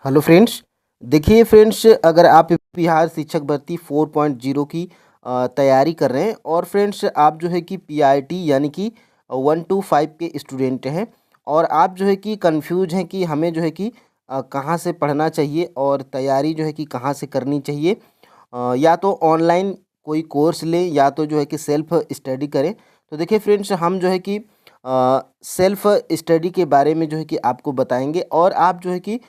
Hello friends. देखिए friends, अगर आप बिहार शिक्षक भर्ती 4.0 की तैयारी कर रहे हैं और फ्रेंड्स आप जो है कि पीआईटी यानी कि 1 to 5 के स्टूडेंट हैं और आप जो है कि कंफ्यूज हैं कि हमें जो है कि कहाँ से पढ़ना चाहिए और तैयारी जो है कि कहाँ से करनी चाहिए, या तो ऑनलाइन कोई कोर्स लें या तो जो है कि सेल्फ स्टडी करें। तो देखिए फ्रेंड्स, हम जो है कि सेल्फ स्टडी के बारे में जो है कि आपको बताएंगे और आप जो है कि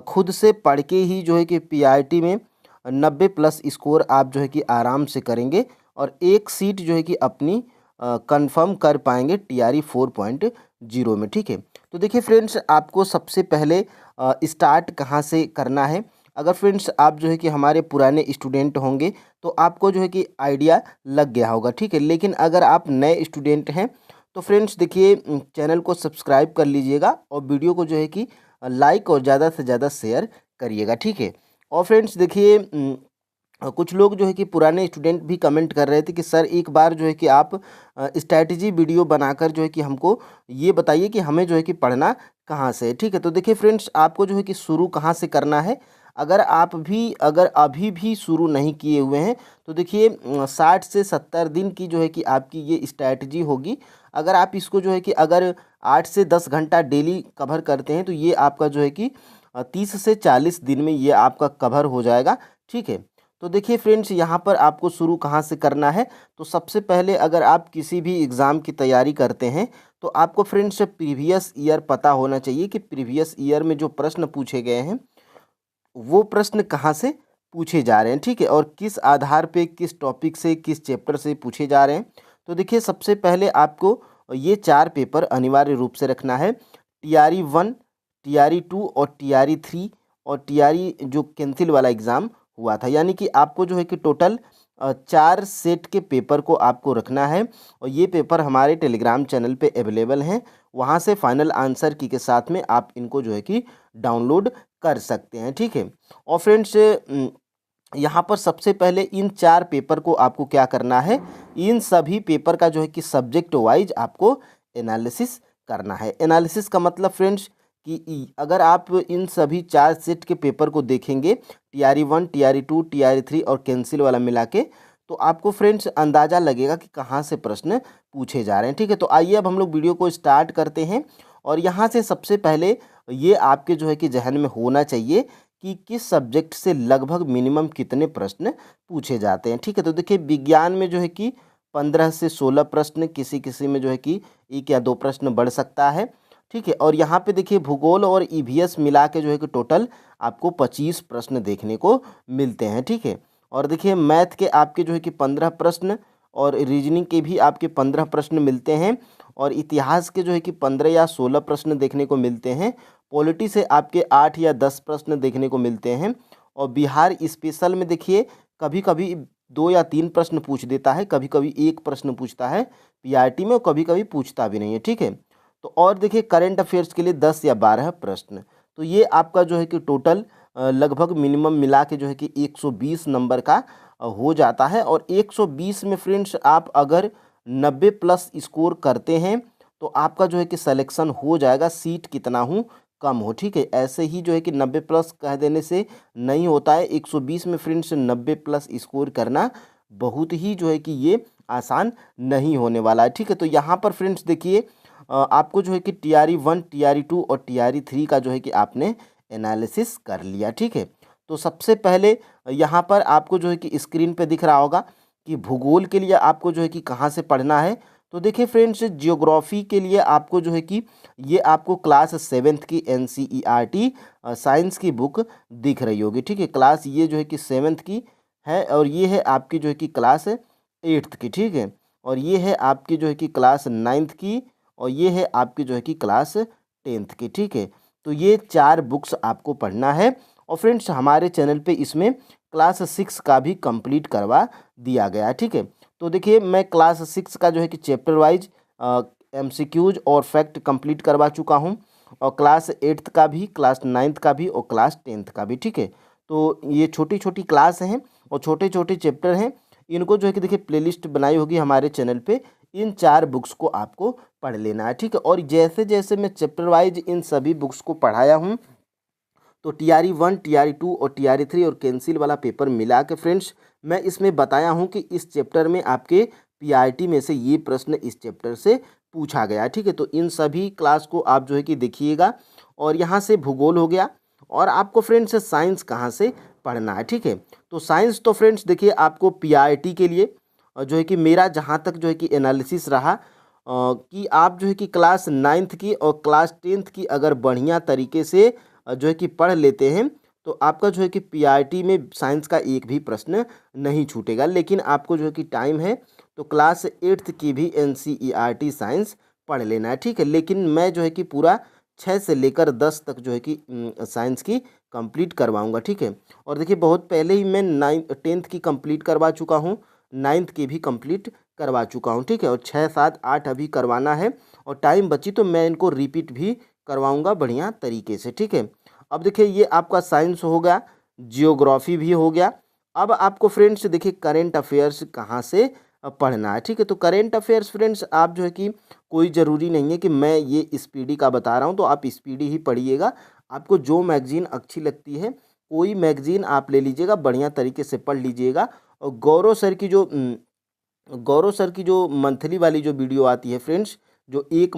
खुद से पढ़ के ही जो है कि पीआईटी में 90+ स्कोर आप जो है कि आराम से करेंगे और एक सीट जो है कि अपनी कंफर्म कर पाएंगे टीआरई 4.0 में। ठीक है, तो देखिए फ्रेंड्स, आपको सबसे पहले स्टार्ट कहाँ से करना है। अगर फ्रेंड्स आप जो है कि हमारे पुराने स्टूडेंट होंगे तो आपको जो है कि आइडिया लग गया होगा। ठीक है, लेकिन अगर आप नए स्टूडेंट हैं तो फ्रेंड्स देखिए, चैनल को सब्सक्राइब कर लीजिएगा और वीडियो को जो है कि लाइक और ज़्यादा से ज़्यादा शेयर करिएगा। ठीक है, और फ्रेंड्स देखिए, कुछ लोग जो है कि पुराने स्टूडेंट भी कमेंट कर रहे थे कि सर एक बार जो है कि आप स्ट्रैटेजी वीडियो बनाकर जो है कि हमको ये बताइए कि हमें जो है कि पढ़ना कहाँ से है। ठीक है, तो देखिए फ्रेंड्स, आपको जो है कि शुरू कहाँ से करना है। अगर अभी भी शुरू नहीं किए हुए हैं तो देखिए 60 से 70 दिन की जो है कि आपकी ये स्ट्रैटेजी होगी। अगर आप इसको जो है कि अगर 8 से 10 घंटा डेली कवर करते हैं तो ये आपका जो है कि 30 से 40 दिन में ये आपका कवर हो जाएगा। ठीक है, तो देखिए फ्रेंड्स, यहाँ पर आपको शुरू कहाँ से करना है। तो सबसे पहले अगर आप किसी भी एग्ज़ाम की तैयारी करते हैं तो आपको फ्रेंड्स प्रीवियस ईयर पता होना चाहिए कि प्रीवियस ईयर में जो प्रश्न पूछे गए हैं वो प्रश्न कहाँ से पूछे जा रहे हैं। ठीक है, और किस आधार पे, किस टॉपिक से, किस चैप्टर से पूछे जा रहे हैं। तो देखिए सबसे पहले आपको ये 4 पेपर अनिवार्य रूप से रखना है। टीआरई 1, टीआरई 2 और टीआरई 3 और टीआरई जो कैंसिल वाला एग्ज़ाम हुआ था, यानी कि आपको जो है कि टोटल 4 सेट के पेपर को आपको रखना है और ये पेपर हमारे टेलीग्राम चैनल पे अवेलेबल हैं। वहाँ से फाइनल आंसर की के साथ में आप इनको जो है कि डाउनलोड कर सकते हैं। ठीक है, और फ्रेंड्स यहाँ पर सबसे पहले इन 4 पेपर को आपको क्या करना है, इन सभी पेपर का जो है कि सब्जेक्ट वाइज आपको एनालिसिस करना है। एनालिसिस का मतलब फ्रेंड्स कि अगर आप इन सभी 4 सेट के पेपर को देखेंगे, टीआरई 1, टीआरई 2, टीआरई 3 और कैंसिल वाला मिला के, तो आपको फ्रेंड्स अंदाज़ा लगेगा कि कहाँ से प्रश्न पूछे जा रहे हैं। ठीक है, तो आइए अब हम लोग वीडियो को स्टार्ट करते हैं और यहाँ से सबसे पहले ये आपके जो है कि जहन में होना चाहिए कि किस सब्जेक्ट से लगभग मिनिमम कितने प्रश्न पूछे जाते हैं। ठीक है, तो देखिए विज्ञान में जो है कि 15 से 16 प्रश्न, किसी किसी में जो है कि 1 या 2 प्रश्न बढ़ सकता है। ठीक है, और यहाँ पे देखिए भूगोल और ईवीएस मिला के जो है कि टोटल आपको 25 प्रश्न देखने को मिलते हैं। ठीक है, और देखिए मैथ के आपके जो है कि 15 प्रश्न और रीजनिंग के भी आपके 15 प्रश्न मिलते हैं और इतिहास के जो है कि 15 या 16 प्रश्न देखने को मिलते हैं। पॉलिटी से आपके 8 या 10 प्रश्न देखने को मिलते हैं और बिहार स्पेशल में देखिए कभी कभी 2 या 3 प्रश्न पूछ देता है, कभी कभी एक प्रश्न पूछता है पीआरटी में और कभी कभी पूछता भी नहीं है। ठीक है, तो और देखिए करंट अफेयर्स के लिए 10 या 12 प्रश्न। तो ये आपका जो है कि टोटल लगभग मिनिमम मिला के जो है कि 120 नंबर का हो जाता है और 120 में फ्रेंड्स आप अगर 90+ स्कोर करते हैं तो आपका जो है कि सिलेक्शन हो जाएगा, सीट कितना हूँ कम हो। ठीक है, ऐसे ही जो है कि 90+ कह देने से नहीं होता है। 120 में फ्रेंड्स 90+ स्कोर करना बहुत ही जो है कि ये आसान नहीं होने वाला है। ठीक है, तो यहाँ पर फ्रेंड्स देखिए आपको जो है कि टीआरई 1, टीआरई 2 और टीआरई 3 का जो है कि आपने एनालिसिस कर लिया। ठीक है, तो सबसे पहले यहाँ पर आपको जो है कि स्क्रीन पे दिख रहा होगा कि भूगोल के लिए आपको जो है कि कहाँ से पढ़ना है। तो देखिए फ्रेंड्स, जियोग्राफी के लिए आपको जो है कि ये आपको क्लास 7th की एनसीईआरटी साइंस की बुक दिख रही होगी। ठीक है, क्लास ये जो है कि 7th की है और ये है आपकी जो है कि क्लास 8th की। ठीक है, और ये है आपकी जो है कि क्लास 9th की और ये है आपकी जो है कि क्लास 10th की। ठीक है, तो ये 4 बुक्स आपको पढ़ना है और फ्रेंड्स हमारे चैनल पे इसमें क्लास 6 का भी कंप्लीट करवा दिया गया है। ठीक है, तो देखिए मैं क्लास 6 का जो है कि चैप्टर वाइज एमसीक्यूज और फैक्ट कंप्लीट करवा चुका हूँ और क्लास 8th का भी, क्लास 9th का भी और क्लास 10th का भी। ठीक है, तो ये छोटी छोटी क्लास हैं और छोटे छोटे चैप्टर हैं। इनको जो है कि देखिए प्लेलिस्ट बनाई होगी हमारे चैनल पे, इन 4 बुक्स को आपको पढ़ लेना है। ठीक है, और जैसे जैसे मैं चैप्टर वाइज इन सभी बुक्स को पढ़ाया हूँ तो TRE 1, TRE 2 और TRE 3 और कैंसिल वाला पेपर मिला के फ्रेंड्स मैं इसमें बताया हूँ कि इस चैप्टर में आपके PRT में से ये प्रश्न इस चैप्टर से पूछा गया है। ठीक है, तो इन सभी क्लास को आप जो है कि देखिएगा। और यहाँ से भूगोल हो गया, और आपको फ्रेंड्स साइंस कहाँ से पढ़ना है। ठीक है, तो साइंस तो फ्रेंड्स देखिए आपको PRT के लिए जो है कि मेरा जहाँ तक जो है कि एनालिसिस रहा कि आप जो है कि क्लास 9th की और क्लास 10th की अगर बढ़िया तरीके से जो है कि पढ़ लेते हैं तो आपका जो है कि PRT में साइंस का एक भी प्रश्न नहीं छूटेगा। लेकिन आपको जो है कि टाइम है तो क्लास 8th की भी NCERT साइंस पढ़ लेना है। ठीक है, लेकिन मैं जो है कि पूरा 6 से लेकर 10 तक जो है कि साइंस की कंप्लीट करवाऊंगा। ठीक है, और देखिए बहुत पहले ही मैं 10th की कंप्लीट करवा चुका हूँ, 9th की भी कंप्लीट करवा चुका हूँ। ठीक है, और 6, 7, 8 अभी करवाना है, और टाइम बची तो मैं इनको रिपीट भी करवाऊंगा बढ़िया तरीके से। ठीक है, अब देखिए ये आपका साइंस हो गया, जियोग्राफी भी हो गया। अब आपको फ्रेंड्स देखिए करेंट अफेयर्स कहाँ से पढ़ना है। ठीक है, तो करेंट अफेयर्स फ्रेंड्स आप जो है कि कोई ज़रूरी नहीं है कि मैं ये स्पीडी का बता रहा हूँ तो आप स्पीडी ही पढ़िएगा। आपको जो मैगजीन अच्छी लगती है कोई मैगजीन आप ले लीजिएगा, बढ़िया तरीके से पढ़ लीजिएगा। और गौरव सर की जो मंथली वाली जो वीडियो आती है फ्रेंड्स, जो एक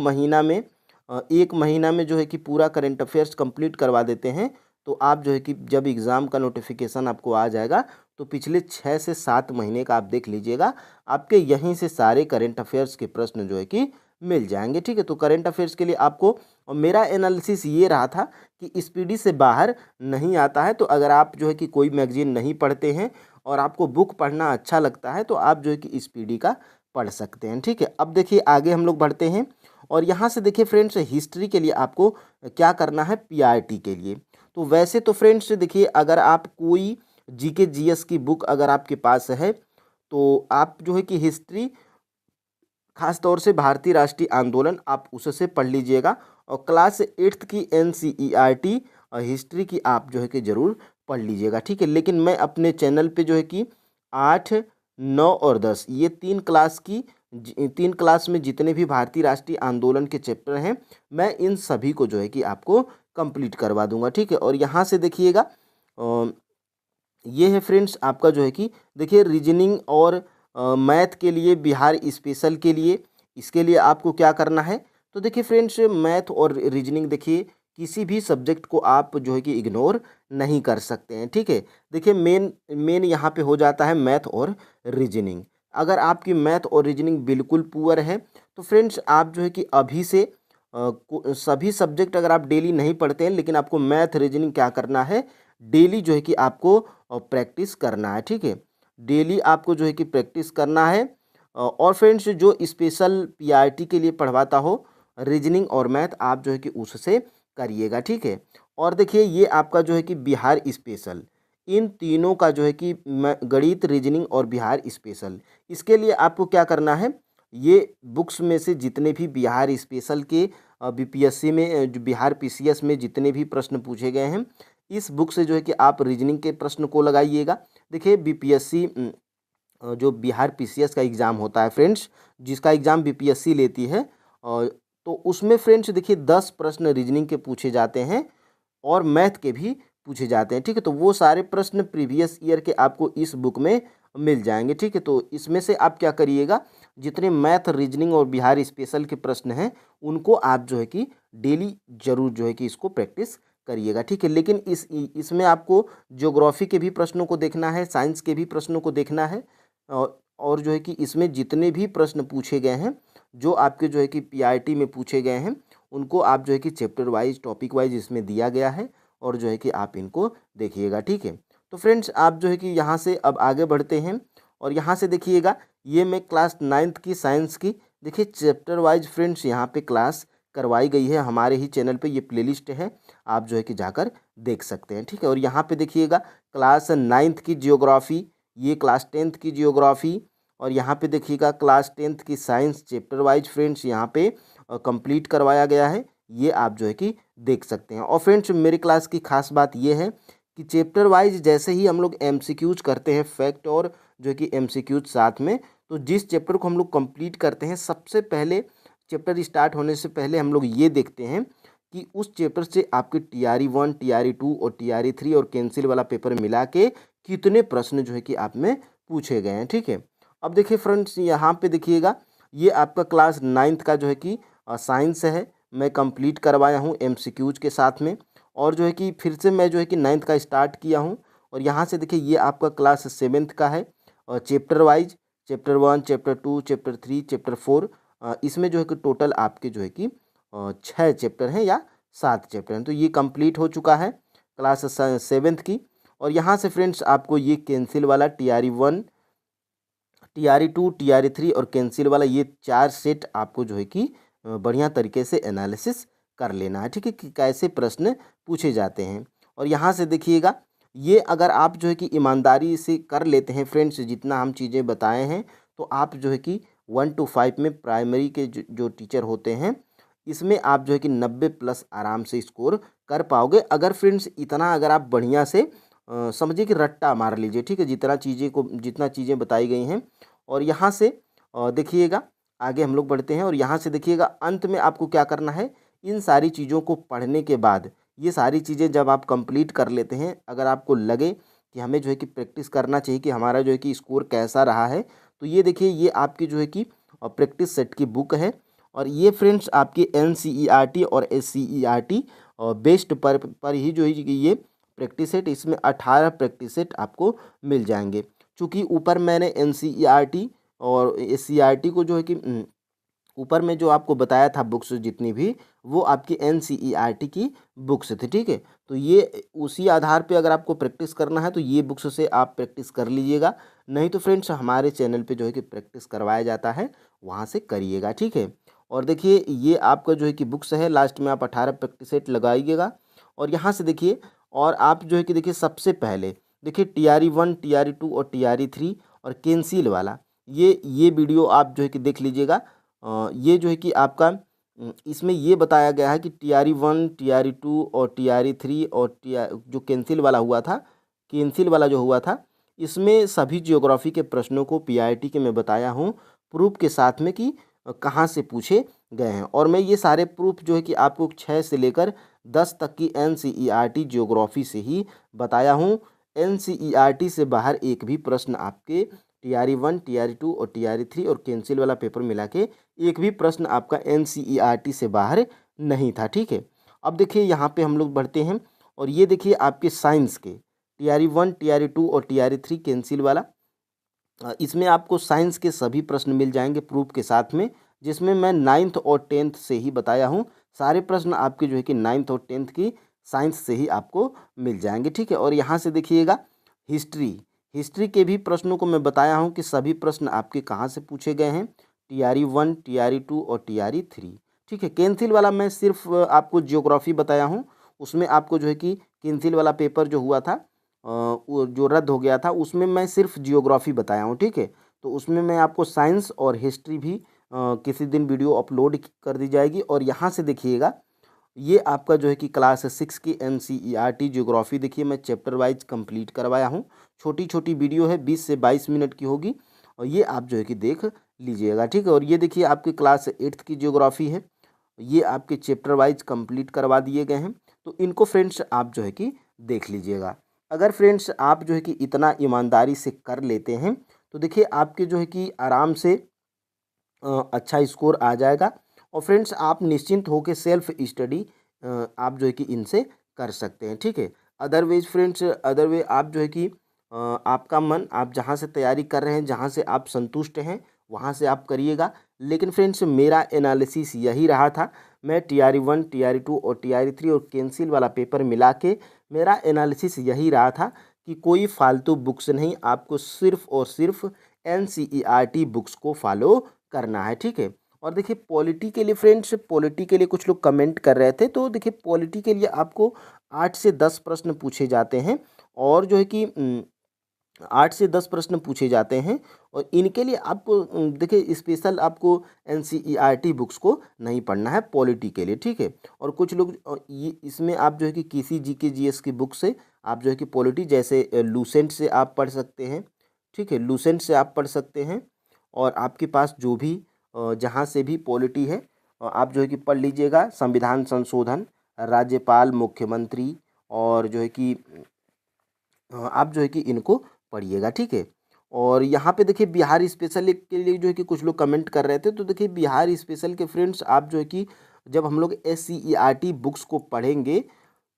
महीना में जो है कि पूरा करंट अफेयर्स कंप्लीट करवा देते हैं, तो आप जो है कि जब एग्ज़ाम का नोटिफिकेशन आपको आ जाएगा तो पिछले 6 से 7 महीने का आप देख लीजिएगा, आपके यहीं से सारे करंट अफेयर्स के प्रश्न जो है कि मिल जाएंगे। ठीक है, तो करंट अफेयर्स के लिए आपको, और मेरा एनालिसिस ये रहा था कि स्पीडी से बाहर नहीं आता है। तो अगर आप जो है कि कोई मैगजीन नहीं पढ़ते हैं और आपको बुक पढ़ना अच्छा लगता है तो आप जो है कि स्पीडी का पढ़ सकते हैं। ठीक है, अब देखिए आगे हम लोग बढ़ते हैं, और यहाँ से देखिए फ्रेंड्स हिस्ट्री के लिए आपको क्या करना है PRT के लिए। तो वैसे तो फ्रेंड्स देखिए अगर आप कोई GK GS की बुक अगर आपके पास है तो आप जो है कि हिस्ट्री, खास तौर से भारतीय राष्ट्रीय आंदोलन, आप उससे पढ़ लीजिएगा। और क्लास 8th की NCERT हिस्ट्री की आप जो है कि ज़रूर पढ़ लीजिएगा। ठीक है, लेकिन मैं अपने चैनल पे जो है कि 8, 9 और 10 ये 3 क्लास में जितने भी भारतीय राष्ट्रीय आंदोलन के चैप्टर हैं मैं इन सभी को जो है कि आपको कंप्लीट करवा दूंगा। ठीक है, और यहाँ से देखिएगा ये है फ्रेंड्स आपका जो है कि देखिए रीजनिंग और मैथ के लिए, बिहार स्पेशल के लिए, इसके लिए आपको क्या करना है। तो देखिए फ्रेंड्स मैथ और रीजनिंग देखिए किसी भी सब्जेक्ट को आप जो है कि इग्नोर नहीं कर सकते हैं। ठीक है, देखिए मेन यहाँ पे हो जाता है मैथ और रीजनिंग। अगर आपकी मैथ और रीजनिंग बिल्कुल पुअर है तो फ्रेंड्स आप जो है कि अभी से सभी सब्जेक्ट अगर आप डेली नहीं पढ़ते हैं, लेकिन आपको मैथ रीजनिंग क्या करना है, डेली जो है कि आपको प्रैक्टिस करना है। ठीक है, डेली आपको जो है कि प्रैक्टिस करना है। और फ्रेंड्स जो स्पेशल PRT के लिए पढ़वाता हो रीजनिंग और मैथ आप जो है कि उससे करिएगा। ठीक है, और देखिए ये आपका जो है कि बिहार स्पेशल, इन तीनों का जो है कि गणित, रीजनिंग और बिहार स्पेशल, इसके लिए आपको क्या करना है, ये बुक्स में से जितने भी बिहार स्पेशल के BPSC में, जो बिहार PCS में जितने भी प्रश्न पूछे गए हैं, इस बुक से जो है कि आप रीजनिंग के प्रश्न को लगाइएगा। देखिए BPSC जो बिहार PCS का एग्ज़ाम होता है फ्रेंड्स, जिसका एग्ज़ाम BPSC लेती है, और तो उसमें फ्रेंड्स देखिए 10 प्रश्न रीजनिंग के पूछे जाते हैं और मैथ के भी पूछे जाते हैं। ठीक है, तो वो सारे प्रश्न प्रीवियस ईयर के आपको इस बुक में मिल जाएंगे। ठीक है, तो इसमें से आप क्या करिएगा, जितने मैथ, रीजनिंग और बिहार स्पेशल के प्रश्न हैं उनको आप जो है कि डेली ज़रूर जो है कि इसको प्रैक्टिस करिएगा। ठीक है, लेकिन इसमें आपको ज्योग्राफी के भी प्रश्नों को देखना है, साइंस के भी प्रश्नों को देखना है, और जो है कि इसमें जितने भी प्रश्न पूछे गए हैं जो आपके जो है कि PRT में पूछे गए हैं उनको आप जो है कि चैप्टर वाइज, टॉपिक वाइज इसमें दिया गया है, और जो है कि आप इनको देखिएगा। ठीक है, तो फ्रेंड्स आप जो है कि यहाँ से अब आगे बढ़ते हैं, और यहाँ से देखिएगा ये मैं क्लास 9th की साइंस की देखिए चैप्टर वाइज फ्रेंड्स यहाँ पे क्लास करवाई गई है। हमारे ही चैनल पे ये प्लेलिस्ट है, आप जो है कि जाकर देख सकते हैं। ठीक है, और यहाँ पे देखिएगा क्लास 9th की जियोग्राफी, ये क्लास 10th की जियोग्राफी, और यहाँ पे देखिएगा क्लास 10th की साइंस चैप्टर वाइज फ्रेंड्स यहाँ पे कंप्लीट करवाया गया है, ये आप जो है कि देख सकते हैं। और फ्रेंड्स मेरी क्लास की खास बात ये है कि चैप्टर वाइज जैसे ही हम लोग MCQs करते हैं, फैक्ट और जो है कि MCQs साथ में, तो जिस चैप्टर को हम लोग कंप्लीट करते हैं सबसे पहले, चैप्टर स्टार्ट होने से पहले हम लोग ये देखते हैं कि उस चैप्टर से आपके TRE 1, TRE 2 और TRE 3 और कैंसिल वाला पेपर मिला के कितने प्रश्न जो है कि आप में पूछे गए हैं। ठीक है, अब देखिए फ्रेंड्स, यहाँ पे देखिएगा, ये आपका क्लास 9th का जो है कि साइंस है, मैं कंप्लीट करवाया हूँ MCQs के साथ में। और जो है कि फिर से मैं जो है कि 9th का स्टार्ट किया हूँ। और यहाँ से देखिए ये आपका क्लास 7th का है, और chapter wise chapter 1, chapter 2, chapter 3, chapter 4, इसमें जो है कि टोटल आपके जो है कि 6 चैप्टर हैं या 7 चैप्टर हैं। तो ये कंप्लीट हो चुका है क्लास 7th की। और यहाँ से फ्रेंड्स आपको ये कैंसिल वाला TRE 1, TRE 2, TRE 3 और कैंसिल वाला ये 4 सेट आपको जो है कि बढ़िया तरीके से एनालिसिस कर लेना है। ठीक है, कि कैसे प्रश्न पूछे जाते हैं। और यहाँ से देखिएगा, ये अगर आप जो है कि ईमानदारी से कर लेते हैं फ्रेंड्स, जितना हम चीज़ें बताए हैं, तो आप जो है कि 1 to 5 में प्राइमरी के जो टीचर होते हैं, इसमें आप जो है कि 90+ आराम से स्कोर कर पाओगे। अगर फ्रेंड्स इतना अगर आप बढ़िया से समझिए कि रट्टा मार लीजिए। ठीक है, जितना चीज़ें बताई गई हैं। और यहाँ से देखिएगा, आगे हम लोग बढ़ते हैं। और यहाँ से देखिएगा, अंत में आपको क्या करना है, इन सारी चीज़ों को पढ़ने के बाद, ये सारी चीज़ें जब आप कंप्लीट कर लेते हैं, अगर आपको लगे कि हमें जो है कि प्रैक्टिस करना चाहिए कि हमारा जो है कि स्कोर कैसा रहा है, तो ये देखिए, ये आपकी जो है कि प्रैक्टिस सेट की बुक है। और ये फ्रेंड्स आपकी NCERT और SCERT बेस्ड पर ही जो है कि ये प्रैक्टिस सेट, इसमें 18 प्रैक्टिस सेट आपको मिल जाएंगे। चूँकि ऊपर मैंने NCERT और SCERT को जो है कि ऊपर में जो आपको बताया था बुक्स जितनी भी, वो आपकी NCERT की बुक्स थी। ठीक है, तो ये उसी आधार पे अगर आपको प्रैक्टिस करना है तो ये बुक्स से आप प्रैक्टिस कर लीजिएगा। नहीं तो फ्रेंड्स हमारे चैनल पे जो है कि प्रैक्टिस करवाया जाता है, वहाँ से करिएगा। ठीक है, और देखिए ये आपका जो है कि बुक्स है, लास्ट में आप 18 प्रैक्टिस सेट लगाइएगा। और यहाँ से देखिए, और आप जो है कि देखिए, सबसे पहले देखिए TRE 1, TRE 2 और TRE 3 और कैंसिल वाला ये वीडियो आप जो है कि देख लीजिएगा। ये जो है कि आपका इसमें ये बताया गया है कि TRE 1, TRE 2 और TRE 3 और जो कैंसिल वाला हुआ था, कैंसिल वाला जो हुआ था, इसमें सभी जियोग्राफी के प्रश्नों को PIT के मैं बताया हूँ प्रूफ के साथ में कि कहाँ से पूछे गए हैं। और मैं ये सारे प्रूफ जो है कि आपको 6 से लेकर 10 तक की NCERT जियोग्राफी से ही बताया हूँ। NCERT से बाहर एक भी प्रश्न आपके TRE 1, TRE 2 और TRE 3 और कैंसिल वाला पेपर मिला के एक भी प्रश्न आपका NCERT से बाहर नहीं था। ठीक है, अब देखिए यहाँ पे हम लोग बढ़ते हैं। और ये देखिए आपके साइंस के TRE 1, TRE 2 और TRE 3 कैंसिल वाला, इसमें आपको साइंस के सभी प्रश्न मिल जाएंगे प्रूफ के साथ में, जिसमें मैं 9th और 10th से ही बताया हूँ। सारे प्रश्न आपके जो है कि 9th और 10th की साइंस से ही आपको मिल जाएंगे। ठीक है, और यहाँ से देखिएगा, हिस्ट्री के भी प्रश्नों को मैं बताया हूँ कि सभी प्रश्न आपके कहाँ से पूछे गए हैं, TRE 1, TRE 2 और TRE 3। ठीक है, कैंसिल वाला मैं सिर्फ आपको जियोग्राफी बताया हूँ। उसमें आपको जो है कि कैंसिल वाला पेपर जो हुआ था, वो जो रद्द हो गया था, उसमें मैं सिर्फ जियोग्राफी बताया हूँ। ठीक है, तो उसमें मैं आपको साइंस और हिस्ट्री भी किसी दिन वीडियो अपलोड कर दी जाएगी। और यहाँ से देखिएगा, ये आपका जो है कि क्लास 6 की NCERT जियोग्राफी देखिए, मैं चैप्टर वाइज कंप्लीट करवाया हूँ। छोटी छोटी वीडियो है, 20 से 22 मिनट की होगी, और ये आप जो है कि देख लीजिएगा। ठीक है, और ये देखिए आपकी क्लास 8th की जियोग्राफी है, ये आपके चैप्टर वाइज कंप्लीट करवा दिए गए हैं। तो इनको फ्रेंड्स आप जो है कि देख लीजिएगा। अगर फ्रेंड्स आप जो है कि इतना ईमानदारी से कर लेते हैं, तो देखिए आपके जो है कि आराम से अच्छा स्कोर आ जाएगा। और फ्रेंड्स आप निश्चिंत होकर सेल्फ स्टडी आप जो है कि इनसे कर सकते हैं। ठीक है, अदरवाइज फ्रेंड्स, अदरवाइज आप जो है कि आपका मन, आप जहाँ से तैयारी कर रहे हैं, जहाँ से आप संतुष्ट हैं, वहाँ से आप करिएगा। लेकिन फ्रेंड्स मेरा एनालिसिस यही रहा था। मैं TRE 1, TRE 2 और TRE 3 और कैंसिल वाला पेपर मिला के मेरा एनालिसिस यही रहा था कि कोई फालतू बुक्स नहीं, आपको सिर्फ और सिर्फ NCERT बुक्स को फॉलो करना है। ठीक है, और देखिए पॉलिटी के लिए फ्रेंड्स, पॉलिटी के लिए कुछ लोग कमेंट कर रहे थे, तो देखिए पॉलिटी के लिए आपको 8 से 10 प्रश्न पूछे जाते हैं। और जो है कि 8 से 10 प्रश्न पूछे जाते हैं, और इनके लिए आपको देखिए स्पेशल आपको NCERT बुक्स को नहीं पढ़ना है पॉलिटी के लिए। ठीक है, और कुछ लोग ये इसमें आप जो है कि किसी GK GS की बुक से आप जो है कि पॉलिटी, जैसे लूसेंट से आप पढ़ सकते हैं। ठीक है, लूसेंट से आप पढ़ सकते हैं। और आपके पास जो भी जहाँ से भी पॉलिटी है, आप जो है कि पढ़ लीजिएगा। संविधान संशोधन राज्यपाल, मुख्यमंत्री और जो है कि आप जो है कि इनको पढ़िएगा, ठीक है। और यहाँ पे देखिए बिहार स्पेशल के लिए जो है कि कुछ लोग कमेंट कर रहे थे, तो देखिए बिहार स्पेशल के फ्रेंड्स आप जो है कि जब हम लोग SCERT बुक्स को पढ़ेंगे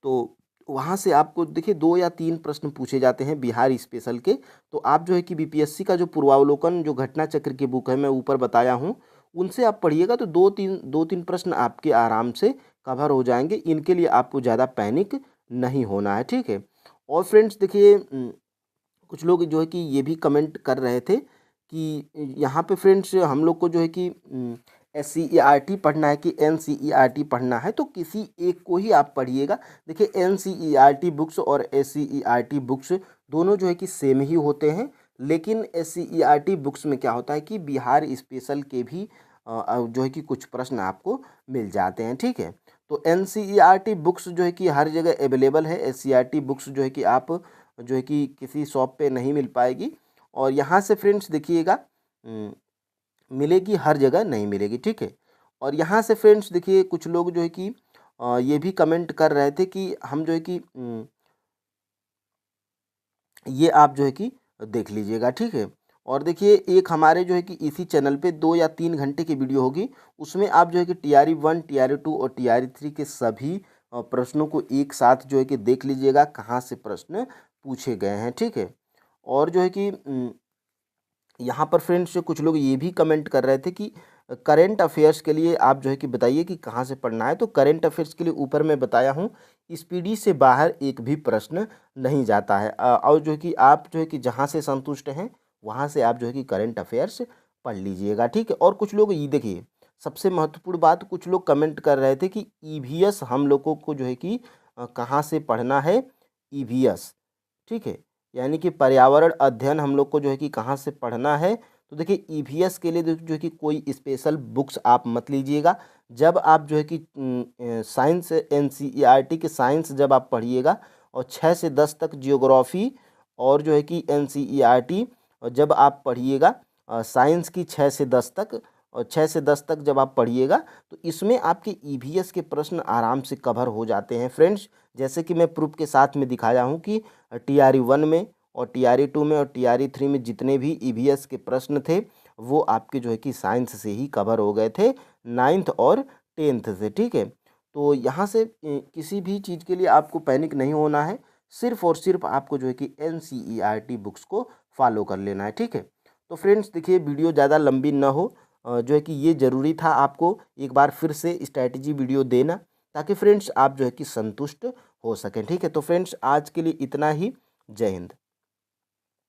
तो वहाँ से आपको देखिए 2 या 3 प्रश्न पूछे जाते हैं बिहार स्पेशल के। तो आप जो है कि BPSC का जो पूर्वावलोकन जो घटना चक्र की बुक है मैं ऊपर बताया हूँ, उनसे आप पढ़िएगा तो 2-3 प्रश्न आपके आराम से कवर हो जाएंगे। इनके लिए आपको ज़्यादा पैनिक नहीं होना है, ठीक है। और फ्रेंड्स देखिए कुछ लोग जो है कि ये भी कमेंट कर रहे थे कि यहाँ पे फ्रेंड्स हम लोग को जो है कि SCERT पढ़ना है कि NCERT पढ़ना है, तो किसी एक को ही आप पढ़िएगा। देखिए NCERT बुक्स और SCERT बुक्स दोनों जो है कि सेम ही होते हैं, लेकिन SCERT बुक्स में क्या होता है कि बिहार स्पेशल के भी जो है कि कुछ प्रश्न आपको मिल जाते हैं, ठीक है। तो NCERT बुक्स जो है कि हर जगह अवेलेबल है। SCERT बुक्स जो है कि आप जो है कि किसी शॉप पे नहीं मिल पाएगी, और यहाँ से फ्रेंड्स देखिएगा मिलेगी, हर जगह नहीं मिलेगी, ठीक है। और यहाँ से फ्रेंड्स देखिए कुछ लोग जो है कि ये भी कमेंट कर रहे थे कि हम जो है कि ये आप जो है कि देख लीजिएगा, ठीक है। और देखिए एक हमारे जो है कि इसी चैनल पे 2 या 3 घंटे की वीडियो होगी, उसमें आप जो है कि TRE 1, TRE 2 और TRE 3 के सभी प्रश्नों को एक साथ जो है कि देख लीजिएगा कहाँ से प्रश्न पूछे गए हैं, ठीक है। और जो है कि यहाँ पर फ्रेंड्स कुछ लोग ये भी कमेंट कर रहे थे कि करेंट अफेयर्स के लिए आप जो है कि बताइए कि कहाँ से पढ़ना है। तो करेंट अफेयर्स के लिए ऊपर मैं बताया हूँ, स्पीडी से बाहर एक भी प्रश्न नहीं जाता है। और जो है कि आप जो है कि जहाँ से संतुष्ट हैं वहाँ से आप जो है कि करेंट अफेयर्स पढ़ लीजिएगा, ठीक है। और कुछ लोग ये देखिए सबसे महत्वपूर्ण बात, कुछ लोग कमेंट कर रहे थे कि EVS हम लोगों को जो है कि कहाँ से पढ़ना है, EVS, ठीक है, यानी कि पर्यावरण अध्ययन हम लोग को जो है कि कहाँ से पढ़ना है। तो देखिए EVS के लिए जो है कि कोई स्पेशल बुक्स आप मत लीजिएगा। जब आप जो है कि साइंस NCERT के साइंस जब आप पढ़िएगा और 6 से 10 तक जियोग्राफी, और जो है कि NCERT और जब आप पढ़िएगा साइंस की 6 से 10 तक, और 6 से 10 तक जब आप पढ़िएगा तो इसमें आपके EVS के प्रश्न आराम से कवर हो जाते हैं फ्रेंड्स। जैसे कि मैं प्रूफ के साथ में दिखाया हूँ कि TRE 1 में और TRE 2 में और TRE 3 में जितने भी EVS के प्रश्न थे वो आपके जो है कि साइंस से ही कवर हो गए थे, 9th और 10th से, ठीक है। तो यहाँ से किसी भी चीज़ के लिए आपको पैनिक नहीं होना है, सिर्फ और सिर्फ आपको जो है कि NCERT बुक्स को फॉलो कर लेना है, ठीक है। तो फ्रेंड्स देखिए वीडियो ज़्यादा लंबी ना हो, जो है कि ये ज़रूरी था आपको एक बार फिर से स्ट्रैटेजी वीडियो देना, ताकि फ्रेंड्स आप जो है कि संतुष्ट हो सकें, ठीक है। तो फ्रेंड्स आज के लिए इतना ही। जय हिंद।